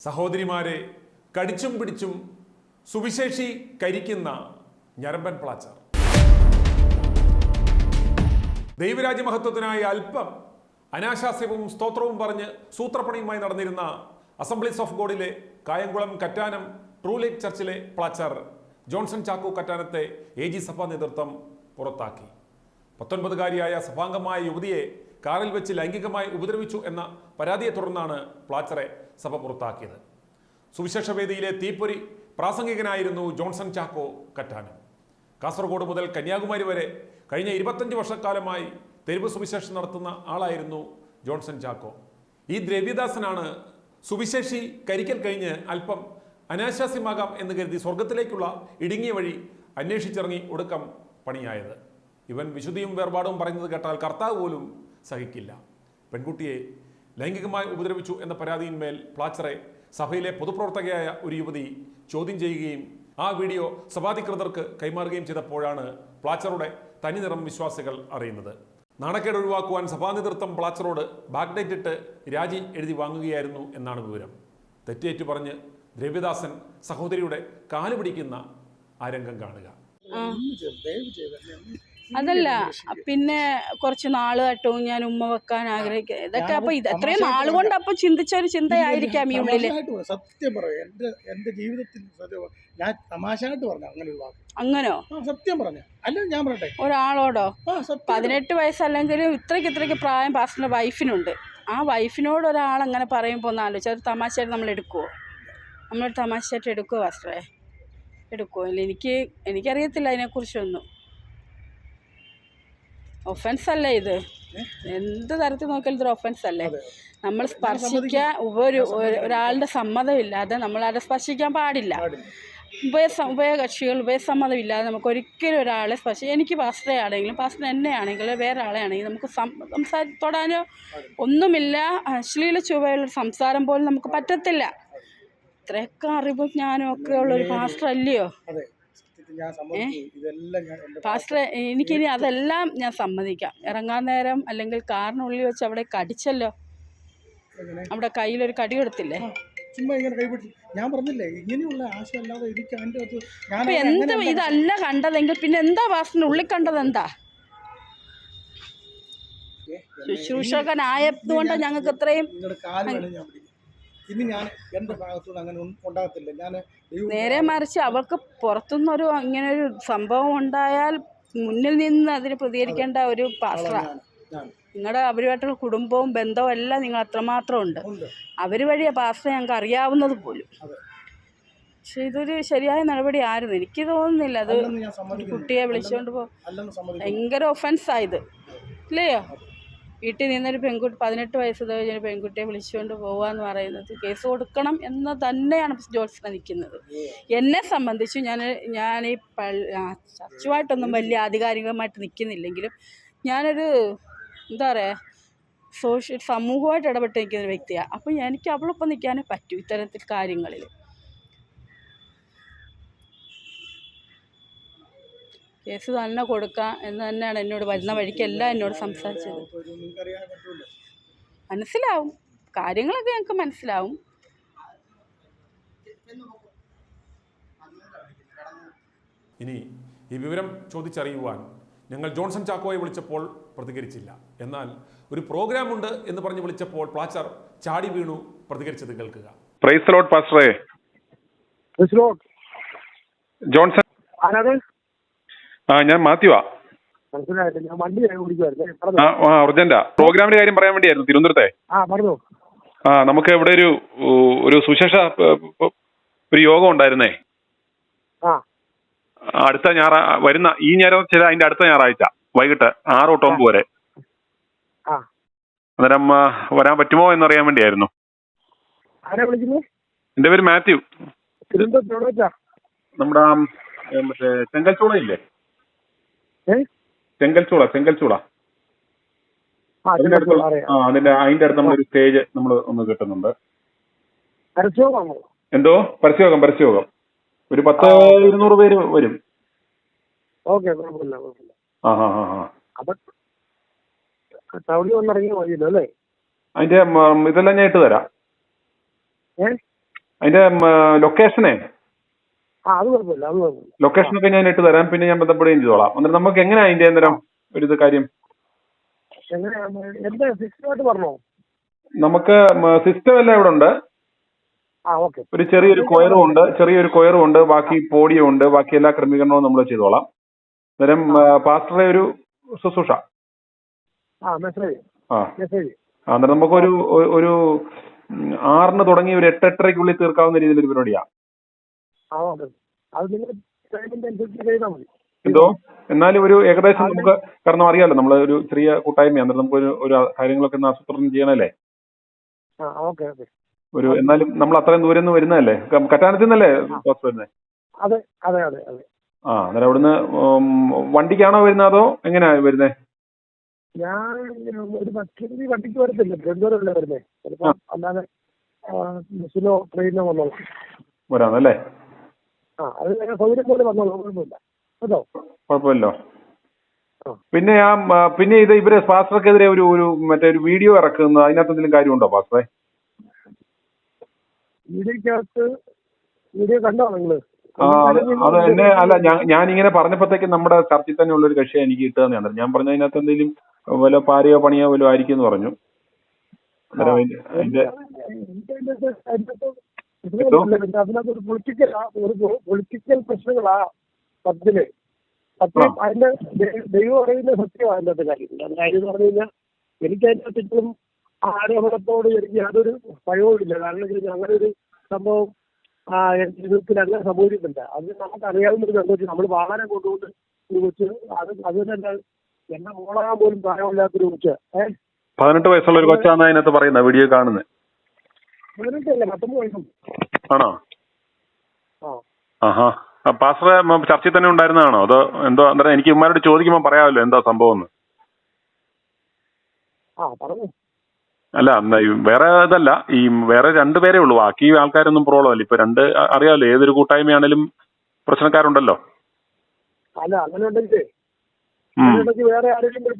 സഹോദരിമാരെ കടിച്ചും പിടിച്ചും സുവിശേഷി കരിക്കുന്ന ഞരമ്പൻ പ്ലാച്ചർ. ദൈവരാജ്യ മഹത്വത്തിനായി അല്പം അനാശാസ്യവും സ്തോത്രവും പറഞ്ഞ് സൂത്രപ്പണിയുമായി നടന്നിരുന്ന അസംബ്ലീസ് ഓഫ് ഗോഡിലെ കായംകുളം കറ്റാനം ട്രൂ ലൈറ്റ് ചർച്ചിലെ പ്ലാച്ചർ ജോൺസൺ ചാക്കോ കറ്റാനത്തെ AG സഭാ നേതൃത്വം പുറത്താക്കി. 19കാരിയായ സഭാംഗമായ യുവതിയെ കാറിൽ വെച്ച് ലൈംഗികമായി ഉപദ്രവിച്ചു എന്ന പരാതിയെ തുടർന്നാണ് പ്ലാച്ചറെ സഭ പുറത്താക്കിയത്. സുവിശേഷ വേദിയിലെ തീപ്പൊരി പ്രാസംഗികനായിരുന്നു ജോൺസൺ ചാക്കോ കറ്റാനം. കാസർഗോഡ് മുതൽ കന്യാകുമാരി വരെ കഴിഞ്ഞ 25 വർഷക്കാലമായി തെരുവ് സുവിശേഷം നടത്തുന്ന ആളായിരുന്നു ജോൺസൺ ചാക്കോ. ഈ ദ്രവ്യദാസനാണ് സുവിശേഷി കരിക്കൽ കഴിഞ്ഞ് അല്പം അനാശാസ്യമാകാം എന്ന് കരുതി സ്വർഗത്തിലേക്കുള്ള ഇടുങ്ങിയ വഴി അന്വേഷിച്ചിറങ്ങി ഒടുക്കം പണിയായത്. ഇവൻ വിശുദ്ധിയും വേർപാടും പറയുന്നത് കേട്ടാൽ കർത്താവ് പോലും സഹിക്കില്ല. പെൺകുട്ടിയെ ലൈംഗികമായി ഉപദ്രവിച്ചു എന്ന പരാതിയിന്മേൽ പ്ലാച്ചറെ സഭയിലെ പൊതുപ്രവർത്തകയായ ഒരു യുവതി ചോദ്യം ചെയ്യുകയും ആ വീഡിയോ സഭാധികൃതർക്ക് കൈമാറുകയും ചെയ്തപ്പോഴാണ് പ്ലാച്ചറുടെ തനിനിറം വിശ്വാസികൾ അറിയുന്നത്. നാണക്കേട് ഒഴിവാക്കുവാൻ സഭാ നേതൃത്വം പ്ലാച്ചറോട് ബാക്ക്ഡേറ്റ് ഇട്ട് രാജി എഴുതി വാങ്ങുകയായിരുന്നു എന്നാണ് വിവരം. തെറ്റേറ്റു പറഞ്ഞ് ദ്രവ്യദാസൻ സഹോദരിയുടെ കാല് പിടിക്കുന്ന ആ രംഗം കാണുക. അതല്ല, പിന്നെ കുറച്ച് നാളായിട്ടും ഞാൻ ഉമ്മ വെക്കാൻ ആഗ്രഹിക്കുക. ഇതൊക്കെ അപ്പൊ ഇത്രയും നാളുകൊണ്ട് അപ്പൊ ചിന്തിച്ച ഒരു ചിന്തയായിരിക്കാം ഈ ഉള്ളില്. സത്യം പറയാം, എന്റെ ജീവിതത്തിൽ ഞാൻ തമാശയായിട്ട് പറഞ്ഞു അങ്ങനെ ഒരു വാക്ക്. അങ്ങനോ? സത്യം പറഞ്ഞു. അല്ല ഞാൻ പറയട്ടെ, ഒരാളോടോ? 18 വയസ്സല്ലെങ്കിലും ഇത്രയ്ക്ക് പ്രായം പാസ്റ്ററിന്റെ വൈഫിനുണ്ട്. ആ വൈഫിനോട് ഒരാൾ അങ്ങനെ പറയുമ്പോൾ ഒന്ന് ആലോചിച്ചാൽ ഒരു തമാശയായിട്ട് നമ്മൾ എടുക്കുമോ? നമ്മൾ തമാശയായിട്ട് എടുക്കുമോ പാസ്റ്ററെ? എടുക്കുമോ? ഇല്ല, എനിക്കറിയത്തില്ല അതിനെക്കുറിച്ചൊന്നും. ഒഫൻസ് അല്ലേ ഇത്? എന്ത് തരത്തിൽ നോക്കിയാലും ഇതൊരു ഒഫൻസ് അല്ലേ? നമ്മൾ സ്പർശിക്കാൻ ഒരാളുടെ സമ്മതമില്ലാതെ നമ്മൾ ആരെ സ്പർശിക്കാൻ പാടില്ല. ഉഭയകക്ഷികൾ ഉഭയസമ്മതം ഇല്ലാതെ നമുക്ക് ഒരിക്കലും ഒരാളെ സ്പർശിക്കാം. എനിക്ക് പാസ്റ്ററെ ആണെങ്കിലും പാസ്റ്റർ എന്നെ ആണെങ്കിലും വേറെ ആളെ ആണെങ്കിലും നമുക്ക് തൊടാനോ ഒന്നുമില്ല. അശ്ലീല ചുവയുള്ള സംസാരം പോലും നമുക്ക് പറ്റത്തില്ല. ഇത്രയൊക്കെ അറിവും ജ്ഞാനം ഒക്കെ ഉള്ളൊരു പാസ്റ്റർ അല്ലയോ പാസ്റ്ററെ? എനിക്കിനി അതെല്ലാം ഞാൻ സമ്മതിക്കാം. ഇറങ്ങാൻ നേരം അല്ലെങ്കിൽ കാറിനുള്ളിൽ വെച്ച് അവിടെ കടിച്ചല്ലോ, അവിടെ കയ്യിലൊരു കടി കൊടുത്തില്ലേ? ഞാൻ പറഞ്ഞില്ലേ ഇങ്ങനെയുള്ള ആശയല്ലാതെ എനിക്ക് അപ്പൊ എന്ത് ഇതല്ല കണ്ടതെങ്കിൽ പിന്നെ എന്താ പാസ്റ്ററിന്റെ ഉള്ളിൽ കണ്ടത്? എന്താ ശുശ്രൂഷകനായതുകൊണ്ട് ഞങ്ങൾക്ക് ഇത്രയും ഇനി ഞാൻ എൻ്റെ ഭാഗത്തുനിന്ന് അങ്ങനെ ഉണ്ടാകത്തില്ല. ഞാൻ നേരെ മറിച്ച് അവർക്ക് പുറത്തുനിന്നൊരു ഇങ്ങനൊരു സംഭവം ഉണ്ടായാൽ മുന്നിൽ നിന്ന് അതിന് പ്രതികരിക്കേണ്ട ഒരു പാസ്റ്ററാണ്. നിങ്ങളുടെ അവരുമായിട്ടുള്ള കുടുംബവും ബന്ധവും എല്ലാം നിങ്ങൾ അത്രമാത്രം ഉണ്ട്. അവർ വഴിയാ പാസ്റ്റർ ഞങ്ങൾക്ക് അറിയാവുന്നത് പോലും. പക്ഷെ ഇതൊരു ശരിയായ നടപടി ആയിരുന്നു എനിക്ക് തോന്നുന്നില്ല. അത് കുട്ടിയെ വിളിച്ചുകൊണ്ട് ഭയങ്കര ഒഫൻസായത് ഇല്ലയോ? വീട്ടിൽ നിന്നൊരു പെൺകുട്ടി 18 വയസ്സ് കഴിഞ്ഞൊരു പെൺകുട്ടിയെ വിളിച്ചുകൊണ്ട് പോകാന്ന് പറയുന്നത് കേസ് കൊടുക്കണം എന്ന് തന്നെയാണ് ജോത്സ്യൻ നിൽക്കുന്നത്. എന്നെ സംബന്ധിച്ച് ഞാൻ ഈ ചർച്ചുമായിട്ടൊന്നും വലിയ ആധികാരികമായിട്ട് നിൽക്കുന്നില്ലെങ്കിലും ഞാനൊരു എന്താ പറയുക സമൂഹമായിട്ട് ഇടപെട്ട് നിൽക്കുന്ന ഒരു വ്യക്തിയാണ്. അപ്പം എനിക്ക് അവളൊപ്പം നിൽക്കാനേ പറ്റൂ ഇത്തരത്തിൽ കാര്യങ്ങളിൽ. കേസ് തന്നെ കൊടുക്കാം എന്ന് തന്നെയാണ് എന്നോട് വരുന്ന വഴിക്കെല്ലാം എന്നോട് സംസാരിച്ചത്. മനസ്സിലാവും, കാര്യങ്ങളൊക്കെ ഞങ്ങൾക്ക് മനസ്സിലാവും. ഇനി ഈ വിവരം ചോദിച്ചറിയുവാൻ ഞങ്ങൾ ജോൺസൺ ചാക്കോയെ വിളിച്ചപ്പോൾ പ്രതികരിച്ചില്ല. എന്നാൽ ഒരു പ്രോഗ്രാമുണ്ട് എന്ന് പറഞ്ഞ് വിളിച്ചപ്പോൾ പ്ലാച്ചർ ചാടി വീണു പ്രതികരിച്ചത് കേൾക്കുക. പ്രൈസ് ദി ലോർഡ് പാസ്റ്ററെ. ജോൺസൺ ഞാൻ മാത്യുവാ. അർജന്റാ. പ്രോഗ്രാമിന്റെ കാര്യം പറയാൻ വേണ്ടിയായിരുന്നു തിരുവനന്തപുരത്തെ. നമുക്ക് ഇവിടെ ഒരു സുശേഷ ഒരു യോഗം ഉണ്ടായിരുന്നേ അടുത്ത വരുന്ന ഈ ഞായറാഴ്ച, അതിന്റെ അടുത്ത ഞായറാഴ്ച വൈകിട്ട് 6 തൊട്ട് 9 വരെ. അന്നേരം വരാൻ പറ്റുമോ എന്നറിയാൻ വേണ്ടിയായിരുന്നു. എന്റെ പേര് മാത്യു. നമ്മുടെ മറ്റേ ചെങ്കൽച്ചൂള ഇല്ലേ? ചെങ്കൽച്ചൂള അതിന്റെ അടുത്ത് നമ്മളൊരു സ്റ്റേജ് നമ്മൾ ഒന്ന് കിട്ടുന്നുണ്ട്. എന്തോ പരസ്യയോഗം ഒരു 10-200 പേര് വരും. അതിന്റെ ഇതെല്ലാം ഞാൻ ഇട്ട് തരാം. അതിന്റെ ലൊക്കേഷനെ അത് കുഴപ്പമില്ല, അത് കുഴപ്പമില്ല. ലൊക്കേഷനൊക്കെ ഞാൻ ഇട്ട് തരാം. പിന്നെ ഞാൻ ബന്ധപ്പെടുകയും ചെയ്തോളാം. എന്നിട്ട് നമുക്ക് എങ്ങനെയാ അതിന്റെ അന്നേരം ഒരു ഇത് കാര്യം എങ്ങനെയാണ് എന്താ സിസ്റ്റമായിട്ട് പറഞ്ഞോ? നമുക്ക് സിസ്റ്റം എല്ലാം ഇവിടെ ഉണ്ട്. ഓക്കെ. ഒരു ചെറിയൊരു കൊയറും ഉണ്ട്, ബാക്കി പോഡിയം ഉണ്ട്, ബാക്കി എല്ലാ ക്രമീകരണവും നമ്മൾ ചെയ്തോളാം. അന്നേരം പാസ്റ്ററെ ഒരു ശുശ്രൂഷ മെസ്സേജ്. അന്നേരം നമുക്കൊരു ഒരു 6 തുടങ്ങി ഒരു 8-8:30 തീർക്കാവുന്ന രീതിയിൽ ഒരു പരിപാടിയാ. അത് നിങ്ങൾ ടൈമിന്റെ അനുസരിച്ച് ചെയ്താൽ മതി. എന്തോ എന്നാലും ഒരു ഏകദേശം നമുക്ക്, കാരണം അറിയാലോ നമ്മൾ ഒരു ചെറിയ കൂട്ടായ്മയാണ്, അന്നേരം നമുക്ക് ഒരു കാര്യങ്ങളൊക്കെ ഒന്ന് ആസൂത്രണം ചെയ്യണല്ലേ. ഒരു എന്നാലും നമ്മൾ അത്രയും ദൂരം നിന്ന് വരുന്നതല്ലേ, കറ്റാനത്തിൽ നിന്നല്ലേ വരുന്നത്? അതെ അതെ അതെ അതെ. അന്നേരം അവിടുന്ന് വണ്ടിക്കാണോ വരുന്നത് അതോ എങ്ങനെയാ വരുന്നത്? ഞാൻ ഒരു വണ്ടിക്ക് വരത്തില്ല, തിരുവനന്തപുരമല്ലേ വരുന്നത്. ചിലപ്പോൾ അല്ലാതെ ബസ്സിനോ ട്രെയിനോ വന്നോളാം. വരാന്നല്ലേ? അത് സൗകര്യം പോലെ വന്നോളൂ, കുഴപ്പമില്ല കേട്ടോ. കുഴപ്പമില്ലോ. പിന്നെ പിന്നെ ഇത് ഇവര് പാസ്റ്റർക്കെതിരെ ഒരു മറ്റേ ഒരു വീഡിയോ ഇറക്കുന്നത്, അതിനകത്ത് എന്തെങ്കിലും കാര്യമുണ്ടോ പാസ്റ്ററെ? വീഡിയോ കണ്ടോ നിങ്ങള്? അത് എന്നെ അല്ല, ഞാനിങ്ങനെ പറഞ്ഞപ്പോഴത്തേക്ക് നമ്മുടെ ചർച്ചിൽ തന്നെ ഉള്ളൊരു കക്ഷിയാണ് എനിക്ക് കിട്ടുകയാണ്. ഞാൻ പറഞ്ഞ അതിനകത്ത് എന്തെങ്കിലും വല്ല പാരയോ പണിയോ വല്ലതും ആയിരിക്കും എന്ന് പറഞ്ഞു. അതിനകത്തൊരു പൊളിറ്റിക്കൽ പ്രശ്നങ്ങളാ പത്തില്. അതിന്റെ ദൈവം അറിയുന്ന സത്യമാണ് അതിനകത്ത് കാര്യം. കാര്യം എന്ന് പറഞ്ഞു കഴിഞ്ഞാൽ എനിക്ക് അതിനകത്ത് ഇപ്പോഴും ആരോപണത്തോട് എനിക്ക് യാതൊരു ഭയവും ഇല്ല. കാരണം അങ്ങനെ ഒരു സംഭവം എന്റെ ജീവിതത്തിൽ അങ്ങനെ സംഭവിച്ചിട്ടില്ല. അത് നമുക്ക് അറിയാവുന്നൊരു സംഭവിച്ചു. നമ്മൾ വളരെ കൊണ്ടുകൊണ്ട് ഒരു കൊച്ച് അത് തന്നെ എന്നെ മോളാകാൻ പോലും പ്രായമില്ലാത്തൊരു കൊച്ച് 18 വയസ്സുള്ള ഒരു കൊച്ചാണ് അതിനകത്ത് പറയുന്നത്, വീഡിയോ കാണുന്നത്. 18 അല്ല 19 വയസ്സും. ആണോ? ആഹാ. പാസ്റ്റർ ചർച്ചയിൽ തന്നെ ഉണ്ടായിരുന്നതാണോ അതോ എന്തോ? അന്നേരം എനിക്ക് ഇവന്മാരോട് ചോദിക്കുമ്പോൾ പറയാമല്ലോ എന്താ സംഭവം എന്ന്. പറഞ്ഞു. അല്ല വേറെ ഇതല്ല, ഈ വേറെ 2 പേരേ ഉള്ളൂ, ബാക്കി ആൾക്കാരൊന്നും പ്രോബ്ലം അല്ല. ഇപ്പൊ അറിയാമല്ലോ, ഏതൊരു കൂട്ടായ്മയാണേലും പ്രശ്നക്കാരുണ്ടല്ലോ. അല്ല അങ്ങനെ ഉണ്ടെങ്കിൽ വേറെ ആരെങ്കിലും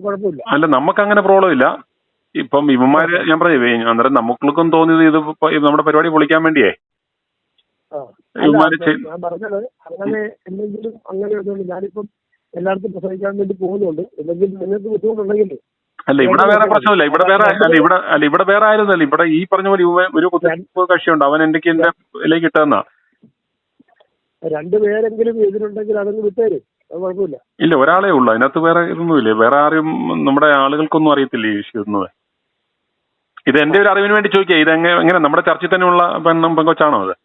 കുഴപ്പമില്ല. അല്ല നമുക്ക് അങ്ങനെ പ്രോബ്ലം ഇല്ല. ഇപ്പം ഇവന്മാര് ഞാൻ പറഞ്ഞു, അന്നേരം നമുക്കും തോന്നിയത് ഇത് നമ്മുടെ പരിപാടി പൊളിക്കാൻ വേണ്ടിയേ ഞാൻ പറഞ്ഞത് അങ്ങനെ എന്തെങ്കിലും അങ്ങനെ ഇതുകൊണ്ട് ഞാനിപ്പം എല്ലായിടത്തും പ്രസംഗിക്കാൻ വേണ്ടി പോകുന്നുണ്ട്. എന്തെങ്കിലും നിങ്ങൾക്ക് ബുദ്ധിമുട്ടുണ്ടെങ്കിൽ അല്ല ഇവിടെ വേറെ പ്രശ്നമില്ല. ഇവിടെ വേറെ ആയിരുന്നല്ല. ഇവിടെ ഈ പറഞ്ഞ പോലെ ഒരു കക്ഷിയുണ്ട്, അവൻ എന്റെ ഇതിലേക്ക് ഇട്ടെന്നാ. 2 പേരെങ്കിലും എതിരുണ്ടെങ്കിൽ അതൊന്ന് വിട്ടേര്, അത് കുഴപ്പമില്ല. ഇല്ല, ഒരാളേ ഉള്ളൂ അതിനകത്ത്, വേറെ ഇതൊന്നുമില്ല. വേറെ ആരും നമ്മുടെ ആളുകൾക്കൊന്നും അറിയത്തില്ല ഈ വിഷയം ഒന്നും. ഇത് എന്റെ ഒരു അറിവിന് വേണ്ടി ചോദിക്കുക, ഇത് എങ്ങനെ നമ്മുടെ ചർച്ചയിൽ തന്നെയുള്ള പെങ്കൊച്ചാണോ അത്?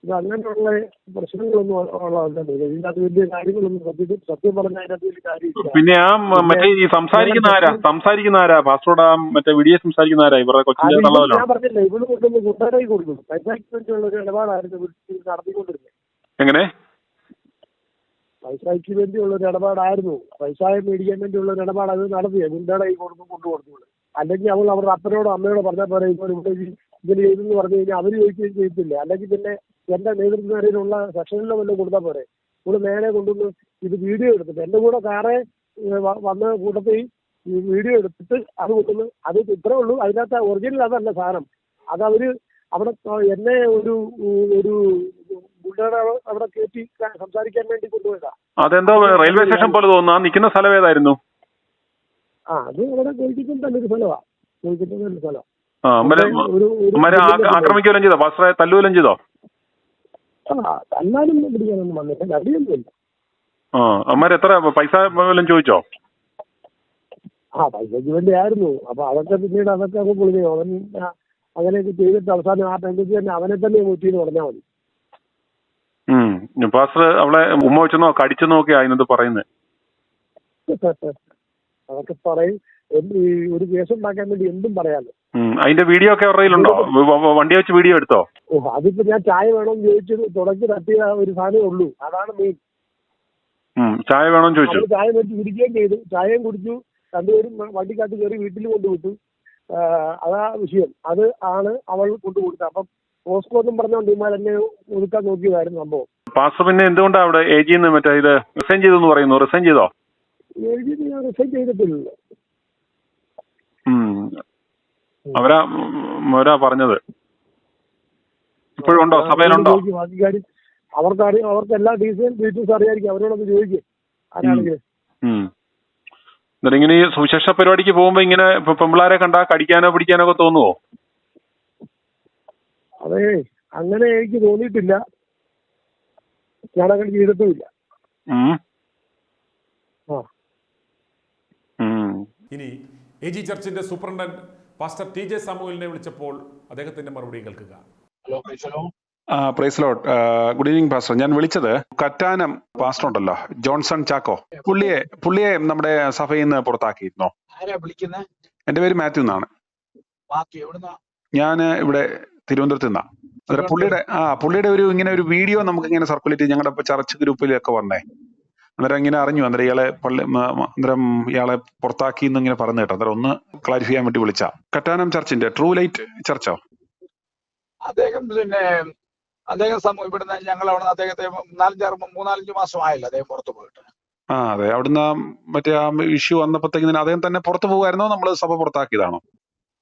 ഇത് അങ്ങനെയുള്ള പ്രശ്നങ്ങളൊന്നും ഇതിനകത്ത് വലിയ കാര്യങ്ങളൊന്നും സത്യം പറഞ്ഞാൽ അതിനകത്ത് വലിയ കാര്യമില്ല. പിന്നെ മറ്റേ ഈ സംസാരിക്കുന്ന ആരാ പാസ്റ്ററോട്? മറ്റേ വീഡിയോ സംസാരിക്കുന്ന ആരാ? ഇവരുടെ കൊച്ചിന്റെ തള്ളവല്ലോ. ഞാൻ പറഞ്ഞില്ല, ഇവിടെ കൊണ്ടുവന്ന് കൂട്ടാരായി കൊടുക്കും. പൈസയ്ക്ക് വേണ്ടിയുള്ള ഒരു ഇടപാടായിരുന്നു നടത്തിക്കൊണ്ടിരുന്നത്. എങ്ങനെ? പൈസയ്ക്ക് വേണ്ടിയുള്ള ഒരു ഇടപാടായിരുന്നു, പൈസ മേടിക്കാൻ വേണ്ടിയുള്ള ഒരു ഇടപാട്. അത് നടത്തിയത് ഗുണ്ടയുടെ കൊണ്ടുകൊടുത്തു. അല്ലെങ്കിൽ അവൾ അവരുടെ അപ്പനോടോ അമ്മയോടോ പറഞ്ഞാൽ പോലെ ഇപ്പോൾ ഇവിടെ ഇങ്ങനെ ചെയ്തെന്ന് പറഞ്ഞു കഴിഞ്ഞാൽ അവർ ചോദിക്കുകയും ചെയ്യത്തില്ല. അല്ലെങ്കിൽ പിന്നെ എന്റെ നേതൃത്വത്തിനുള്ള സെക്ഷനിലോ വല്ലതും കൊടുത്താൽ പോരെ. ഇവിടെ നേരെ കൊണ്ടുവന്ന് ഇത് വീഡിയോ എടുത്തിട്ട് എന്റെ കൂടെ കാറെ വന്ന കൂട്ടത്തിൽ ഈ വീഡിയോ എടുത്തിട്ട് അത് കൊണ്ടുവന്ന് അത് ഇത്രേ ഉള്ളൂ. അതിനകത്ത് ഒറിജിനൽ അതല്ല സാധനം. അതവര് അവിടെ എന്നെ ഒരു ഗുണ്ടയുടെ അവിടെ കയറ്റി സംസാരിക്കാൻ വേണ്ടി കൊണ്ടുപോയതാ. അതെന്തോ റെയിൽവേ സ്റ്റേഷൻ പോലെ തോന്നുന്നു. നിൽക്കുന്ന സ്ഥലം ഏതായിരുന്നു? അത് അവിടെ കോഴിക്കോട് നല്ലൊരു സ്ഥലമാണ്. കോഴിക്കോട് നല്ലൊരു സ്ഥലം. ആക്രമിക്കുകയും ചെയ്തോ പാസ്റ്ററെ? തല്ലുകയും ചെയ്തോ? തല്ലാനും പിടിക്കാനൊന്നും വന്നില്ല, അടിയൊന്നുമില്ല. അമ്മ എത്ര പൈസ വല്ലതും ചോദിച്ചോ? പൈസയ്ക്ക് വേണ്ടിയായിരുന്നു. അപ്പൊ അതൊക്കെ പിന്നീട് അതൊക്കെ അങ്ങ് പൊളിഞ്ഞു. അവൻ അങ്ങനെയൊക്കെ ചെയ്തിട്ട് അവസാനം ആ പെൺകുട്ടി തന്നെ അവനെ തന്നെ മൂറ്റിന്ന് പറഞ്ഞാൽ മതി. പാസ്റ്റർ അവളെ ഉമ്മ വെച്ചെന്നോ കടിച്ചെന്നോ ഒക്കെ അതിനകത്ത് പറയുന്നത്. അതൊക്കെ പറയും. ഒരു കേസ് ഉണ്ടാക്കാൻ വേണ്ടി എന്തും പറയാമല്ലോ. അതിന്റെ വീഡിയോ ഒക്കെ അവരുണ്ടോ? വണ്ടി വെച്ച് വീഡിയോ എടുത്തോ? അതിപ്പോ ഞാൻ ചായ വേണമെന്ന് ചോദിച്ചത് തുടക്കി തട്ടിയ ഒരു സാധനമേ ഉള്ളൂ. അതാണ് മെയിൻ. ചായ വേണമെന്ന് ചോദിച്ചു. ചായ മേടിച്ച് കുടിക്കുകയും ചെയ്തു. ചായയും കുടിച്ചു. 2 പേരും വണ്ടിക്കകത്ത് കയറി വീട്ടിൽ കൊണ്ടുവിട്ടു. അതാ വിഷയം. അത് ആണ് അവൾ കൊണ്ടുകൊടുത്തത്. അപ്പം പോസ്കോ എന്നും പറഞ്ഞുകൊണ്ട് ഇമാർ എന്നെ ഒതുക്കാൻ നോക്കിയതായിരുന്നു സംഭവം. പാസ്റ്റർ പിന്നെ എന്തുകൊണ്ടാണ് അവിടെ ഏജിന്ന് മറ്റേ ഇത് റിസൈൻ ചെയ്തെന്ന് പറയുന്നു? റിസൈൻ ചെയ്തോ? ഞാൻ റിസൈൻ ചെയ്തിട്ടില്ലല്ലോ. അവരാ പറഞ്ഞത്. ഇപ്പോഴും ഉണ്ടോ, സഭയിലുണ്ടോ? ബാക്കി കാര്യം അവർക്ക് എല്ലാ ഡീറ്റെയിൽസ് അറിയായിരിക്കും, അവരോടൊന്ന് ചോദിക്കും ആരാണെങ്കിലും. എന്നിട്ട് ഇങ്ങനെ ഈ സുവിശേഷ പരിപാടിക്ക് പോകുമ്പോ ഇങ്ങനെ പെമ്പിള്ളാരെ കണ്ടാ കടിക്കാനോ പിടിക്കാനോ ഒക്കെ തോന്നുവോ? അതെ, അങ്ങനെ എനിക്ക് തോന്നിയിട്ടില്ല, ഞാനങ്ങനെ ചെയ്തിട്ടുമില്ല. ഇനി AG ചർച്ചിന്റെ സൂപ്രണ്ടന്റ് പാസ്റ്റർ TJ സാമുവലിനെ വിളിച്ചപ്പോൾ അദ്ദേഹത്തിന്റെ മറുപടി കേൾക്കുക. Praise Lord. Good evening pastor. ഞാൻ വിളിച്ചത് കറ്റാനം പാസ്റ്റർ ഉണ്ടല്ലോ, ജോൺസൺ ചാക്കോ, പുള്ളിയെ നമ്മുടെ സഭയിൽ നിന്ന് പുറത്താക്കിയിരുന്നോ? എന്റെ പേര് മാത്യു എന്നാണ്. ഞാൻ ഇവിടെ തിരുവനന്തപുരത്ത് നിന്നാ. പുള്ളിയുടെ ഒരു ഇങ്ങനെ ഒരു വീഡിയോ നമുക്ക് ഇങ്ങനെ സർക്കുലേറ്റ് ചെയ്ത് ഞങ്ങളുടെ ചർച്ച് ഗ്രൂപ്പിലൊക്കെ വന്നേ. അന്നേരം ഇങ്ങനെ അറിഞ്ഞു, അന്നേരം ഇയാളെ പുറത്താക്കി എന്ന് ഇങ്ങനെ പറഞ്ഞു കേട്ടോ. അന്നേരം ഒന്ന് ക്ലാരിഫൈ ചെയ്യാൻ വേണ്ടി വിളിച്ച. കറ്റാനം ചർച്ചിന്റെ ട്രൂ ലൈറ്റ് ചർച്ചോ? അദ്ദേഹം ഇവിടുന്ന് ഞങ്ങൾ അവിടെ അദ്ദേഹത്തെ 3-4 മാസമായില്ല അദ്ദേഹം പുറത്തു പോയിട്ട്. അതെ, അവിടുന്ന് മറ്റേ ആ ഇഷ്യൂ വന്നപ്പോഴത്തേക്ക് അദ്ദേഹം തന്നെ പുറത്തു പോകുമായിരുന്നോ, നമ്മൾ സഭ പുറത്താക്കിയതാണോ?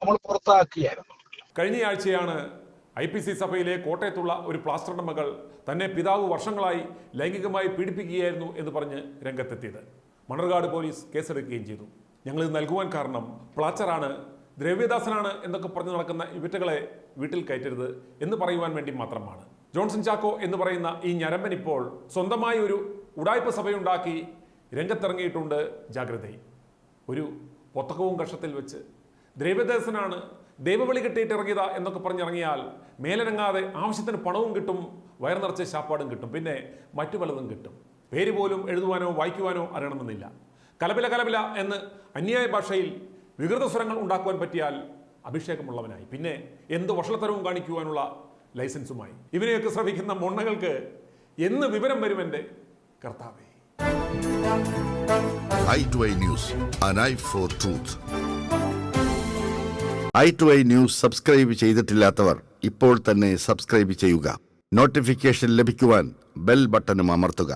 നമ്മൾ പുറത്താക്കിയായിരുന്നു. കഴിഞ്ഞയാഴ്ചയാണ് IPC സഭയിലെ കോട്ടയത്തുള്ള ഒരു പ്ലാസ്റ്ററുടെ മകൾ തന്നെ പിതാവ് വർഷങ്ങളായി ലൈംഗികമായി പീഡിപ്പിക്കുകയായിരുന്നു എന്ന് പറഞ്ഞ് രംഗത്തെത്തിയത്. മണർകാട് പോലീസ് കേസെടുക്കുകയും ചെയ്തു. ഞങ്ങളിത് നൽകുവാൻ കാരണം പ്ലാച്ചറാണ്, ദ്രവ്യദാസനാണ് എന്നൊക്കെ പറഞ്ഞ് നടക്കുന്ന ഇവറ്റകളെ വീട്ടിൽ കയറ്റരുത് എന്ന് പറയുവാൻ വേണ്ടി മാത്രമാണ്. ജോൺസൺ ചാക്കോ എന്ന് പറയുന്ന ഈ ഞരമ്പൻ ഇപ്പോൾ സ്വന്തമായി ഒരു ഉടായ്പ സഭയുണ്ടാക്കി രംഗത്തിറങ്ങിയിട്ടുണ്ട്. ജാഗ്രതയിൽ ഒരു പൊത്തകവും കഷത്തിൽ വെച്ച് ദ്രവ്യദാസനാണ്, ദൈവവിളി കെട്ടിയിട്ട് ഇറങ്ങിയതാ എന്നൊക്കെ പറഞ്ഞിറങ്ങിയാൽ മേലനങ്ങാതെ ആവശ്യത്തിന് പണവും കിട്ടും, വയർ നിറച്ച് ശാപ്പാടും കിട്ടും, പിന്നെ മറ്റു പലതും കിട്ടും. പേര് പോലും എഴുതുവാനോ വായിക്കുവാനോ അറിയണമെന്നില്ല. കലപില എന്ന് അന്യായ ഭാഷയിൽ വികൃത സ്വരങ്ങൾ ഉണ്ടാക്കുവാൻ പറ്റിയാൽ അഭിഷേകമുള്ളവനായി, പിന്നെ എന്ത് വഷളത്തരവും കാണിക്കുവാനുള്ള ലൈസൻസുമായി. ഇവരെയൊക്കെ ശ്രമിക്കുന്ന മൊണ്ണകൾക്ക് എന്ന് വിവരം വരുമെൻ്റെ കർത്താവേ. i2i News, an eye for truth. i2i News subscribe ചെയ്തിട്ടില്ലാത്തവർ ഇപ്പോൾ തന്നെ സബ്സ്ക്രൈബ് ചെയ്യുക. നോട്ടിഫിക്കേഷൻ ലഭിക്കുവാൻ ബെൽ ബട്ടണും അമർത്തുക.